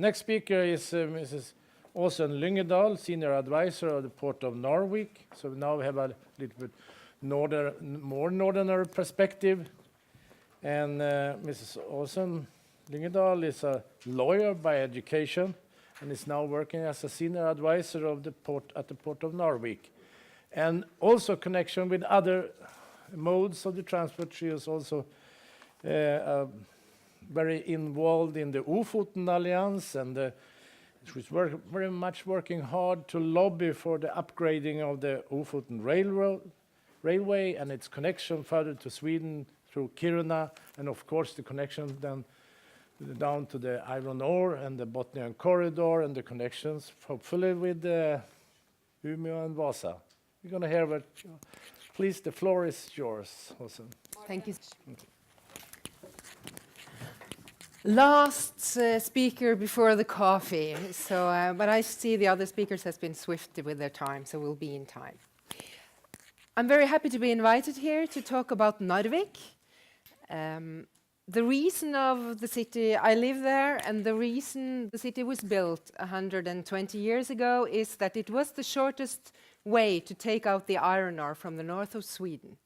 Next speaker is Mrs. Åsunn Lyngedal, Senior Advisor of the Port of Narvik. So now we have a little bit more northerner perspective. And Mrs. Åsunn Lyngedal is a lawyer by education and is now working as a Senior Advisor of the port at the Port of Narvik. And also connection with other modes of the transport. She is also very involved in the Ofoten Alliance, and she's very much working hard to lobby for the upgrading of the Ofoten railway and its connection further to Sweden through Kiruna, and of course the connection then down to the iron ore and the Botnian corridor and the connections, hopefully with Umeå and Vasa. We're going to hear what. Please, the floor is yours, Åsunn. Thank you. Last speaker before the coffee. So, but I see the other speakers has been swift with their time, so we'll be in time. I'm very happy to be invited here to talk about Narvik. The reason of the city, I live there, and the reason the city was built 120 years ago is that it was the shortest way to take out the iron ore from the north of Sweden.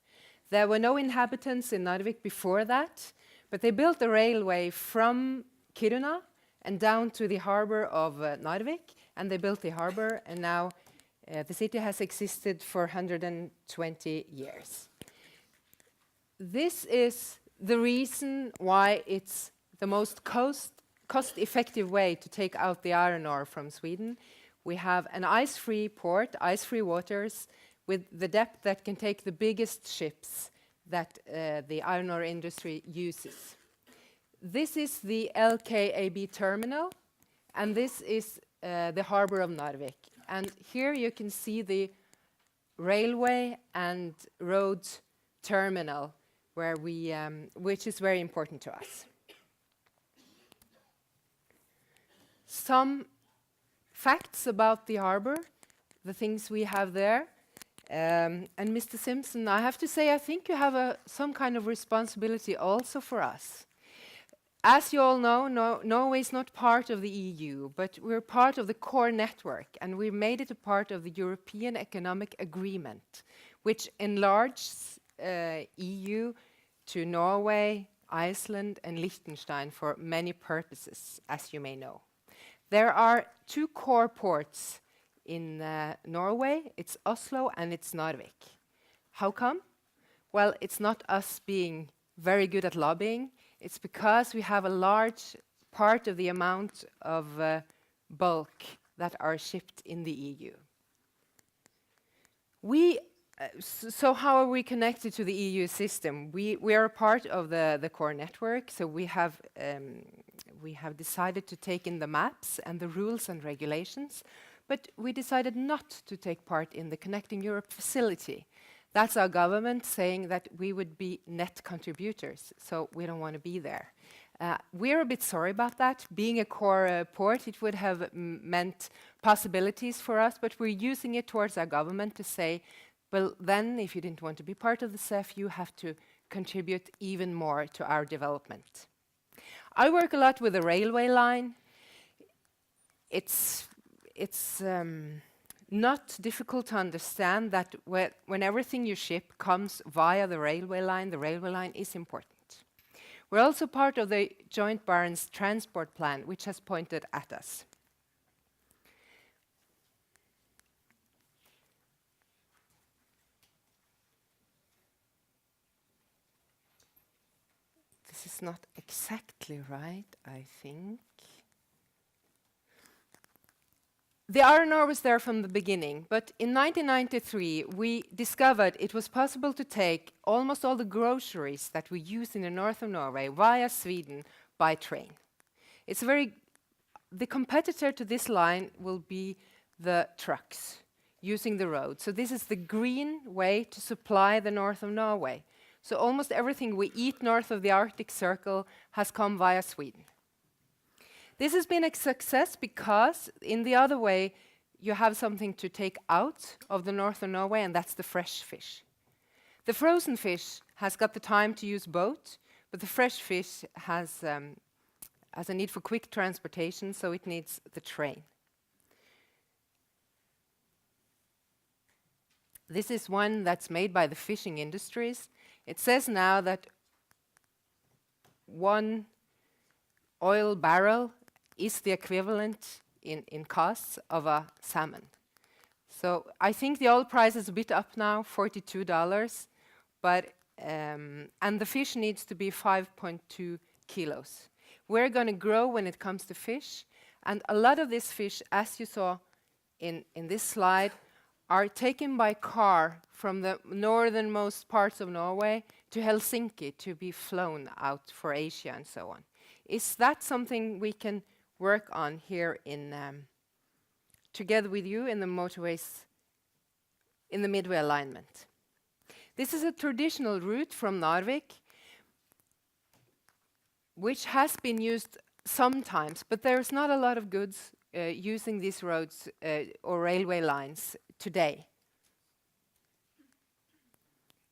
There were no inhabitants in Narvik before that, but they built a railway from Kiruna and down to the harbor of Narvik, and they built the harbor, and now the city has existed for 120 years. This is the reason why it's the most cost-effective way to take out the iron ore from Sweden. We have an ice-free port, ice-free waters, with the depth that can take the biggest ships that the iron ore industry uses. This is the LKAB terminal, and this is the harbor of Narvik. And here you can see the railway and road terminal, where we, which is very important to us. Some facts about the harbor, the things we have there. And Mr. Simpson, I have to say, I think you have some kind of responsibility also for us. As you all know, Norway is not part of the EU, but we're part of the core network, and we made it a part of the European Economic Agreement, which enlarges EU to Norway, Iceland, and Liechtenstein for many purposes, as you may know. There are two core ports in Norway. It's Oslo and it's Narvik. How come? Well, it's not us being very good at lobbying. It's because we have a large part of the amount of bulk that are shipped in the EU. So how are we connected to the EU system? We are a part of the core network, so we have decided to take in the maps and the rules and regulations, but we decided not to take part in the Connecting Europe facility. That's our government saying that we would be net contributors, so we don't want to be there. We're a bit sorry about that. Being a core port, it would have meant possibilities for us, but we're using it towards our government to say, well, then if you didn't want to be part of the CEF, you have to contribute even more to our development. I work a lot with the railway line. It's not difficult to understand that when everything you ship comes via the railway line is important. We're also part of the Joint Barents Transport Plan, which has pointed at us. This is not exactly right, I think. The iron ore was there from the beginning, but in 1993 we discovered it was possible to take almost all the groceries that we use in the north of Norway via Sweden by train. The competitor to this line will be the trucks using the road. So this is the green way to supply the north of Norway. So almost everything we eat north of the Arctic Circle has come via Sweden. This has been a success because in the other way, you have something to take out of the north of Norway, and that's the fresh fish. The frozen fish has got the time to use boat, but the fresh fish has has a need for quick transportation, so it needs the train. This is one that's made by the fishing industries. It says now that 1 oil barrel is the equivalent in costs of a salmon. So I think the oil price is a bit up now, $42, but and the fish needs to be 5.2 kilos. We're going to grow when it comes to fish, and a lot of this fish, as you saw in this slide, are taken by car from the northernmost parts of Norway to Helsinki to be flown out for Asia and so on. Is that something we can work on here in together with you in the motorways in the Midway alignment? This is a traditional route from Narvik, which has been used sometimes, but there's not a lot of goods using these roads or railway lines today.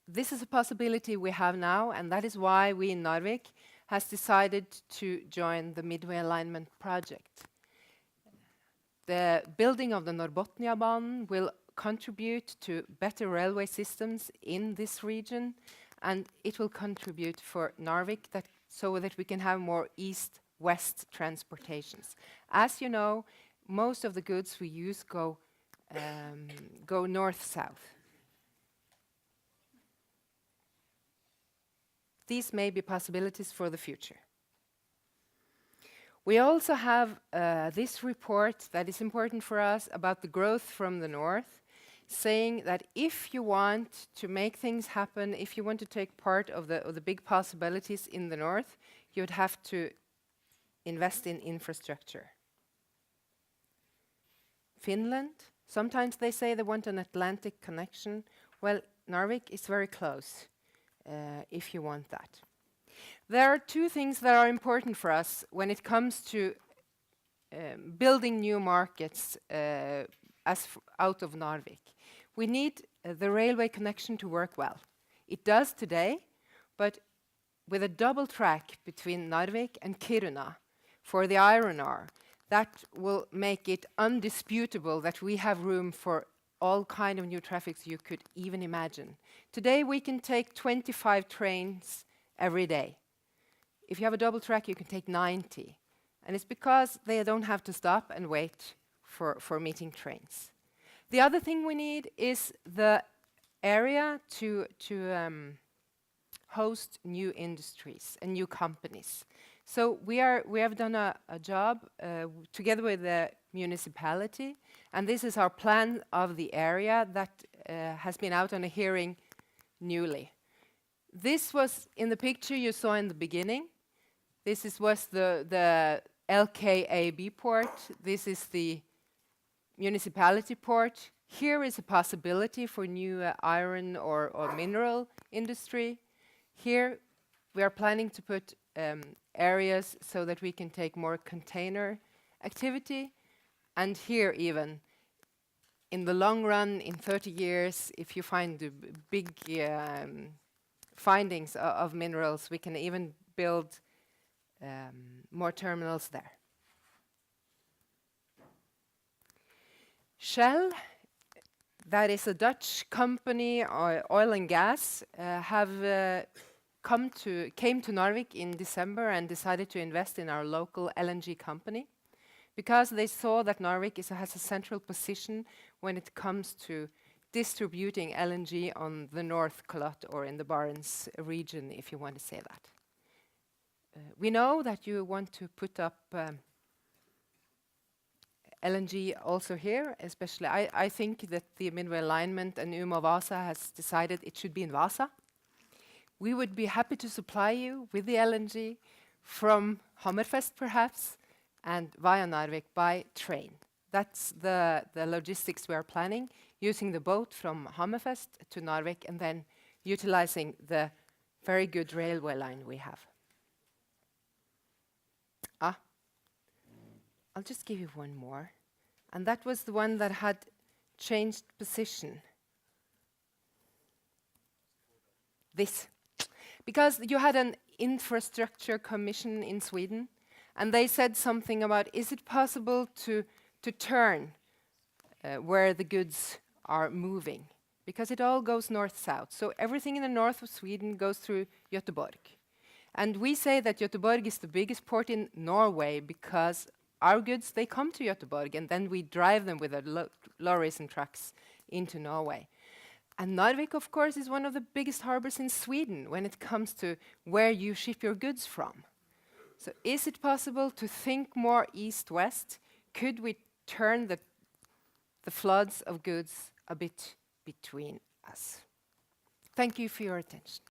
This is a possibility we have now, and that is why we in Narvik has decided to join the Midway Alignment project. The building of the Norrbotniabanen will contribute to better railway systems in this region, and it will contribute for Narvik so that we can have more east-west transportations. As you know, most of the goods we use go north-south. These may be possibilities for the future. We also have this report that is important for us about the growth from the north, saying that if you want to make things happen, if you want to take part of the big possibilities in the north, you'd have to invest in infrastructure. Finland, sometimes they say they want an Atlantic connection. Well, Narvik is very close if you want that. There are two things that are important for us when it comes to building new markets out of Narvik. We need the railway connection to work well. It does today, but with a double track between Narvik and Kiruna for the iron ore, that will make it undisputable that we have room for all kind of new traffics you could even imagine. Today we can take 25 trains every day. If you have a double track, you can take 90. And it's because they don't have to stop and wait for meeting trains. The other thing we need is the area to host new industries and new companies. So we have done a job together with the municipality, and this is our plan of the area that has been out on a hearing newly. This was in the picture you saw in the beginning. Was the LKAB port. This is the municipality port. Here is a possibility for new iron or mineral industry. Here we are planning to put areas so that we can take more container activity. And here even, in the long run, in 30 years, if you find the big findings of minerals, we can even build more terminals there. Shell, that is a Dutch company, oil and gas, came to Narvik in December and decided to invest in our local LNG company because they saw that Narvik has a central position when it comes to distributing LNG on the North Clot or in the Barents region, if you want to say that. We know that you want to put up LNG also here, especially. I think that the Midway Alignment and Uma Vasa has decided it should be in Vasa. We would be happy to supply you with the LNG from Hammerfest perhaps and via Narvik by train. That's the logistics we are planning, using the boat from Hammerfest to Narvik and then utilizing the very good railway line we have. I'll just give you one more. And that was the one that had changed position. This. Because you had an infrastructure commission in Sweden, And they said something about, is it possible to turn where the goods are moving? Because it all goes north-south. So everything in the north of Sweden goes through Göteborg. And we say that Göteborg is the biggest port in Norway because our goods, they come to Göteborg, and then we drive them with our lorries and trucks into Norway. And Narvik, of course, is one of the biggest harbors in Sweden when it comes to where you ship your goods from. So is it possible to think more east-west? Could we turn the floods of goods a bit between us? Thank you for your attention.